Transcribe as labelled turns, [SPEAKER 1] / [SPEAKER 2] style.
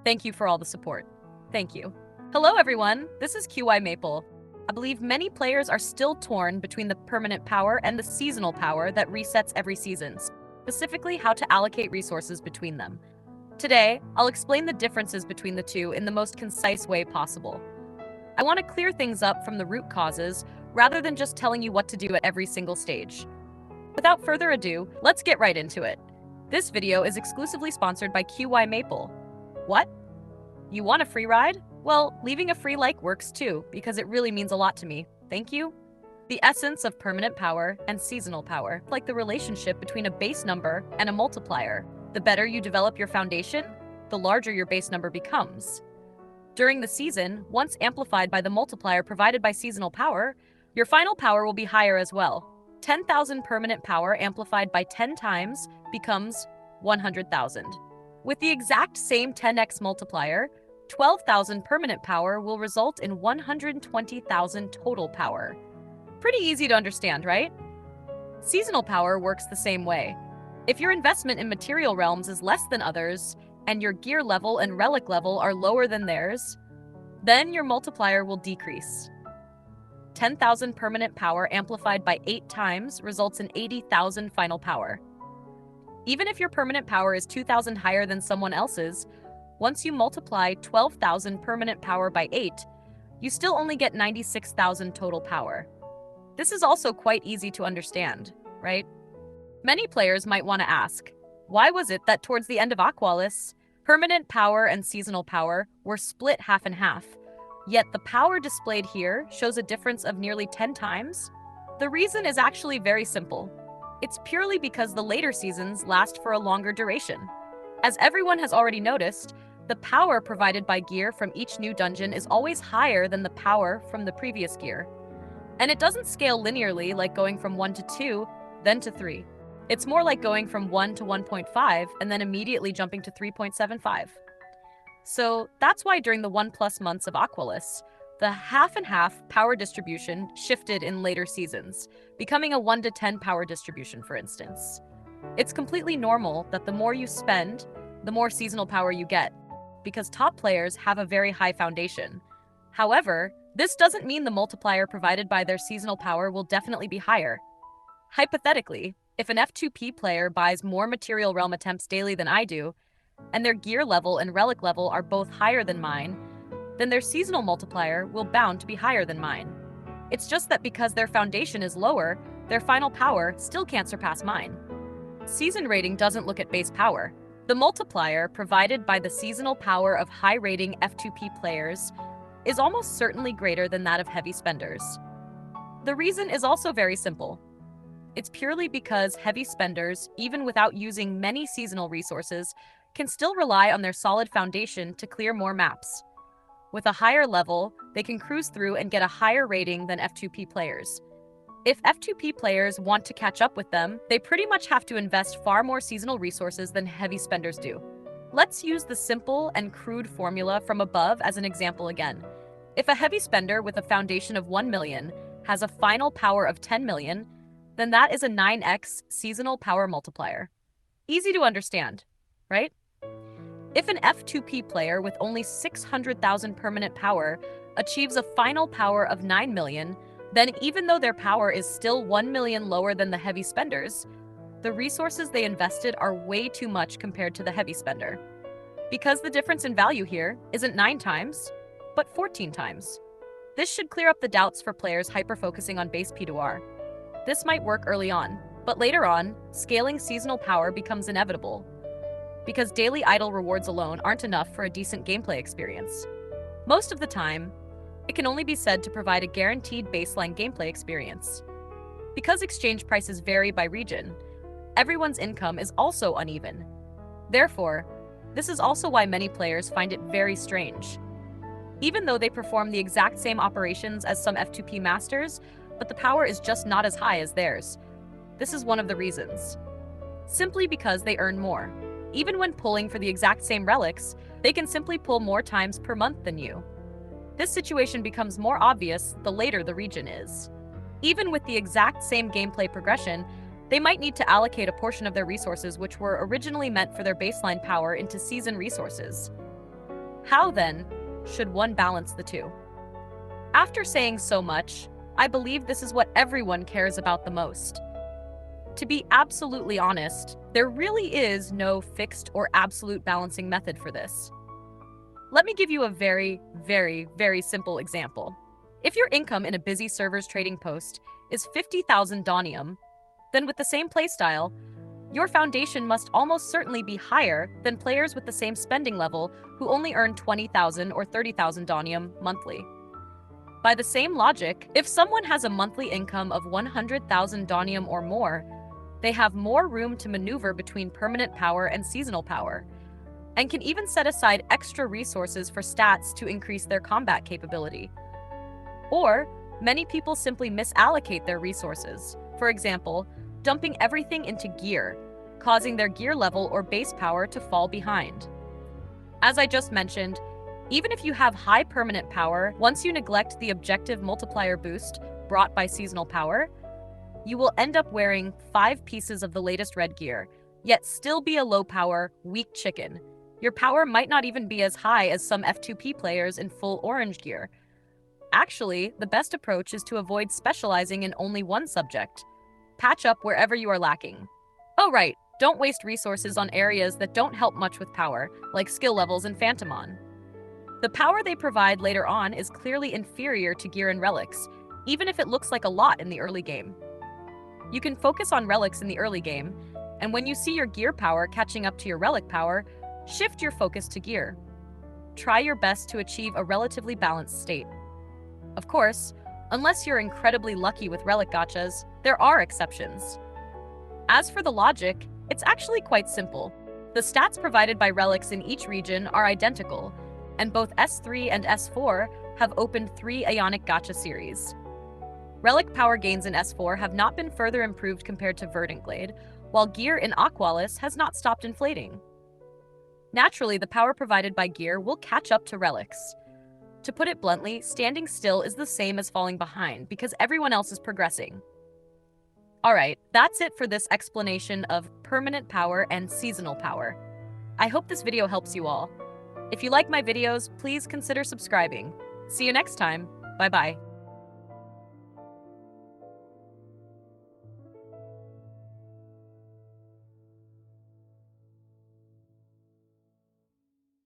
[SPEAKER 1] Thank you for all the support. Thank you. Hello everyone, this is QY Maple. I believe many players are still torn between the permanent power and the seasonal power that resets every season, specifically how to allocate resources between them. Today, I'll explain the differences between the two in the most concise way possible. I want to clear things up from the root causes rather than just telling you what to do at every single stage. Without further ado, let's get right into it. This video is exclusively sponsored by QY Maple. What? You want a free ride? Well, leaving a free like works too, because it really means a lot to me. Thank you. The essence of permanent power and seasonal power, like the relationship between a base number and a multiplier. The better you develop your foundation, the larger your base number becomes. During the season, once amplified by the multiplier provided by seasonal power, your final power will be higher as well. 10,000 permanent power amplified by 10 times becomes 100,000. With the exact same 10x multiplier, 12,000 permanent power will result in 120,000 total power. Pretty easy to understand, right? Seasonal power works the same way. If your investment in material realms is less than others, and your gear level and relic level are lower than theirs, then your multiplier will decrease. 10,000 permanent power amplified by 8 times results in 80,000 final power. Even if your permanent power is 2,000 higher than someone else's, once you multiply 12,000 permanent power by 8, you still only get 96,000 total power. This is also quite easy to understand, right? Many players might want to ask, why was it that towards the end of Aqualis, permanent power and seasonal power were split half and half, yet the power displayed here shows a difference of nearly 10 times? The reason is actually very simple. It's purely because the later seasons last for a longer duration. As everyone has already noticed, the power provided by gear from each new dungeon is always higher than the power from the previous gear. And it doesn't scale linearly like going from 1 to 2, then to 3. It's more like going from 1 to 1.5 and then immediately jumping to 3.75. So that's why during the 1+ months of Aqualis, the half and half power distribution shifted in later seasons, becoming a 1 to 10 power distribution, for instance. It's completely normal that the more you spend, the more seasonal power you get, because top players have a very high foundation. However, this doesn't mean the multiplier provided by their seasonal power will definitely be higher. Hypothetically, if an F2P player buys more material realm attempts daily than I do, and their gear level and relic level are both higher than mine, then their seasonal multiplier will bound to be higher than mine. It's just that because their foundation is lower, their final power still can't surpass mine. Season rating doesn't look at base power. The multiplier provided by the seasonal power of high-rating F2P players is almost certainly greater than that of heavy spenders. The reason is also very simple. It's purely because heavy spenders, even without using many seasonal resources, can still rely on their solid foundation to clear more maps. With a higher level, they can cruise through and get a higher rating than F2P players. If F2P players want to catch up with them, they pretty much have to invest far more seasonal resources than heavy spenders do. Let's use the simple and crude formula from above as an example again. If a heavy spender with a foundation of 1 million has a final power of 10 million, then that is a 9x seasonal power multiplier. Easy to understand, right? If an F2P player with only 600,000 permanent power achieves a final power of 9 million, then even though their power is still 1 million lower than the heavy spenders, the resources they invested are way too much compared to the heavy spender. Because the difference in value here isn't 9 times, but 14 times. This should clear up the doubts for players hyper-focusing on base P2R. This might work early on, but later on, scaling seasonal power becomes inevitable, because daily idle rewards alone aren't enough for a decent gameplay experience. Most of the time, it can only be said to provide a guaranteed baseline gameplay experience. Because exchange prices vary by region, everyone's income is also uneven. Therefore, this is also why many players find it very strange. Even though they perform the exact same operations as some F2P masters, but the power is just not as high as theirs. This is one of the reasons. Simply because they earn more. Even when pulling for the exact same relics, they can simply pull more times per month than you. This situation becomes more obvious the later the region is. Even with the exact same gameplay progression, they might need to allocate a portion of their resources which were originally meant for their baseline power into season resources. How, then, should one balance the two? After saying so much, I believe this is what everyone cares about the most. To be absolutely honest, there really is no fixed or absolute balancing method for this. Let me give you a very, very, very simple example. If your income in a busy server's trading post is 50,000 Donium, then with the same playstyle, your foundation must almost certainly be higher than players with the same spending level who only earn 20,000 or 30,000 Donium monthly. By the same logic, if someone has a monthly income of 100,000 Donium or more, they have more room to maneuver between permanent power and seasonal power, and can even set aside extra resources for stats to increase their combat capability. Or, many people simply misallocate their resources, for example, dumping everything into gear, causing their gear level or base power to fall behind. As I just mentioned, even if you have high permanent power, once you neglect the objective multiplier boost brought by seasonal power, you will end up wearing 5 pieces of the latest red gear, yet still be a low-power, weak chicken. Your power might not even be as high as some F2P players in full orange gear. Actually, the best approach is to avoid specializing in only one subject. Patch up wherever you are lacking. Oh right, don't waste resources on areas that don't help much with power, like skill levels and Phantomon. The power they provide later on is clearly inferior to gear and relics, even if it looks like a lot in the early game. You can focus on relics in the early game, and when you see your gear power catching up to your relic power, shift your focus to gear. Try your best to achieve a relatively balanced state. Of course, unless you're incredibly lucky with relic gachas, there are exceptions. As for the logic, it's actually quite simple. The stats provided by relics in each region are identical, and both S3 and S4 have opened 3 Ionic Gacha series. Relic power gains in S4 have not been further improved compared to Verdant Glade, while gear in Aqualis has not stopped inflating. Naturally, the power provided by gear will catch up to relics. To put it bluntly, standing still is the same as falling behind because everyone else is progressing. Alright, that's it for this explanation of permanent power and seasonal power. I hope this video helps you all. If you like my videos, please consider subscribing. See you next time. Bye-bye.